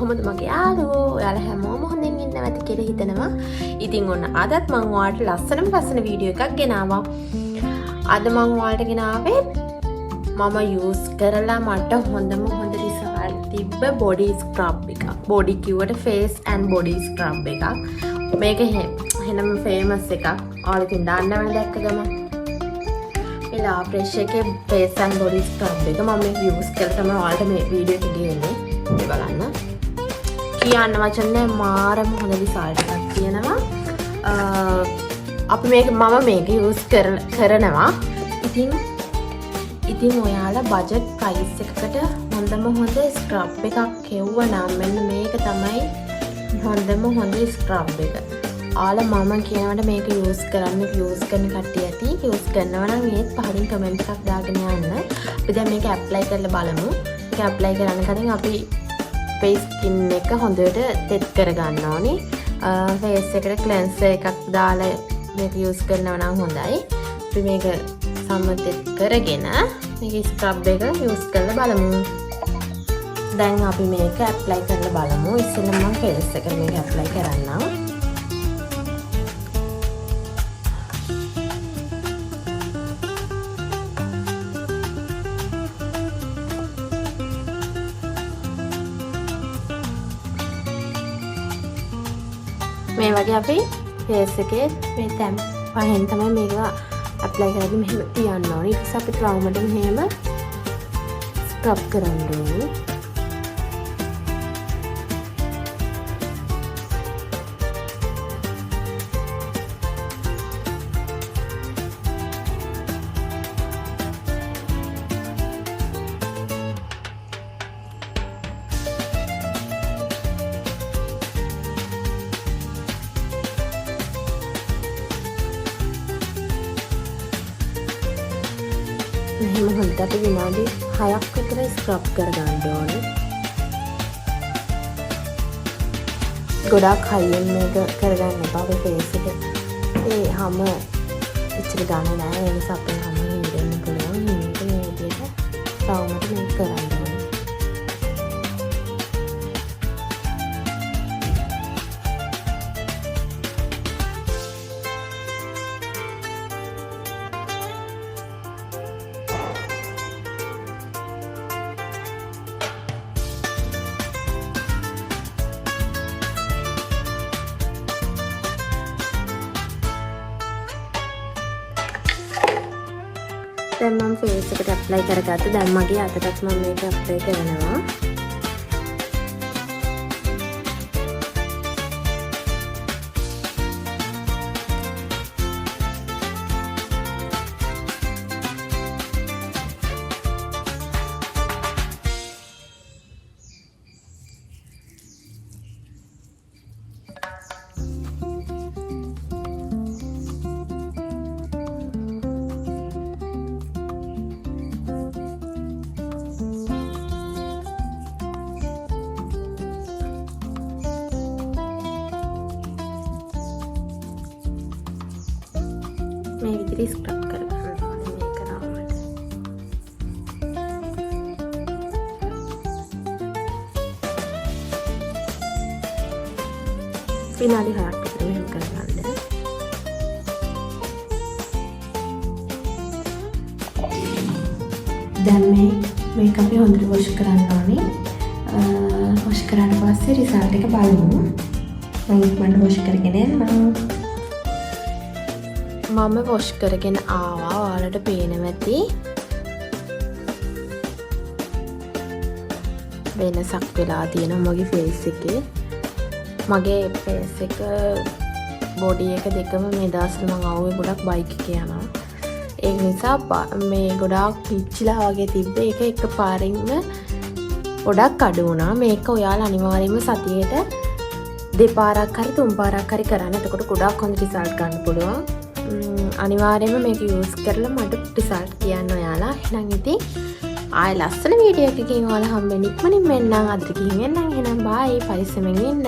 කොහොමද මගේ යාළුවෝ? ඔයාලා හැමෝම හොඳින් ඉන්නවද කියලා හිතනවා. ඉතින් ඔන්න අදත් මම ඔයාලට ලස්සන වීඩියෝ එකක් ගෙනාවා. අද මම ඔයාලට ගෙනාවේ මම යූස් කරලා මට හොඳම රිසල්ට් තිබ්බ බොඩි ස්ක්‍රබ් එකක්. බොඩි කිව්වට ෆේස් ඇන්ඩ් බොඩි ස්ක්‍රබ් එකක්. මේක හෙනම ෆේමස් එකක්. ඔයාලා ඉතින් දන්නවනේ දැක්ක ගමන්. La fresh එකේ face and body scrub එක මම මේක යූස් කරලා තමයි ඔයාලට මේ වීඩියෝ එක ගෙන්නේ. මේ බලන්න. කියන්න වචන නැහැ මාරම හොඳ රිසල්ට් එකක් තියෙනවා. අපි මම මේක යූස් කරනවා. ඉතින් ඔයාලා බජට් ප්‍රයිස් එකකට හොඳ ස්ක්‍රබ් එකක් කෙව්වනම් මෙන්න මේක තමයි හොඳ ස්ක්‍රබ් එක. මම කියනවට මේක යූස් කරන කට්ටිය ඇති. යූස් කරනවා නම් ඒත් පහලින් කමෙන්ට් එකක් දාගෙන යන්න. අපි දැන් මේක ඇප්ලයි කරලා බලමු. මේක ඇප්ලයි කරන්න කලින් අපි ෆේස් ස්කින් එක හොඳට තෙත් කරගන්න ඕනේ. ෆේස් එකට ක්ලෙන්සර් එකක් දාලා මේක යූස් කරනවා නම් හොඳයි. අපි මේක සම්මතෙත් කරගෙන මේක ස්ක්‍රබ් එක යූස් කරලා බලමු. දැන් අපි මේක ඇප්ලයි කරලා බලමු. ඉස්සෙල්ලා මම ෆේස් එකට මේක ඇප්ලයි කරන්නම්. මේ වගේ අපි ෆේස් එකේ මේ තැන් පහෙන් තමයි මේක ඇප්ලයි කරලා මෙහෙම තියන්න ඕනේ. ඊට පස්සේ අපි රවුමට මෙහෙම ස්ක්‍රබ් කරන්න ඕනේ. මෙහෙම හොඳට අපි විනාඩි 6ක් විතර ස්ක්‍රබ් කරගන්න ඕනේ. ගොඩක් හයියෙන් මේක කරගන්න එපා. අපේ ෆේස් එක හැම ඉච්චර ගන්න නෑ. ඒ නිසා අපේ හැම හින්දෙන්න පුළුවන්. මේක මේ විදිහට රවුමට මේක කරන්න ඕනේ. දැන් මම ෆේස් එකට ඇප්ලයි කරගත්තා. දැන් මගේ අතටත් මම මේක ඇප්ලයි කරනවා. මේ විදිහට ස්ක්‍රබ් කරගන්න ඕනේ මේක රවුමට. විනාඩි 6ක් විතර මෙහෙම කරගන්න. දැන් මේක අපි හොඳට වොෂ් කරන්න ඕනේ. වොෂ් කරාට පස්සේ රිසල්ට් එක බලමු. මම වොෂ් කරගෙන එන්නම්. මම වොෂ් කරගෙන ආවා. ඔයාලට පේනවා ඇති වෙනසක් වෙලා තියෙනවා මගේ ෆේස් එකේ. මගේ ෆේස් එක බොඩි එක දෙකම මේ දවස්වල මම ආවේ ගොඩක් බයික් එකේ යනවා. ඒ නිසා මේ ගොඩාක් පිච්චිලා වගේ තිබ්බ එක එකපාරින්ම ගොඩක් අඩු වුණා. මේක ඔයාලා අනිවාර්යයෙන්ම සතියේට දෙපාරක් හරි තුන් පාරක් හරි කරන්න. එතකොට ගොඩක් හොඳ රිසල්ට් ගන්න පුළුවන්. අනිවාර්යයෙන්ම මේක යූස් කරලා මට රිසල්ට් කියන්න ඔයාලා. එහෙනම් ඉතින් ආයෙ ලස්සන වීඩියෝ එකකින් ඔයාලා හම්බෙන්න ඉක්මනින් මෙන්නම්. අද ගිහින් එන්නම්. එහෙනම් බයි. පරිස්සමෙන් ඉන්න.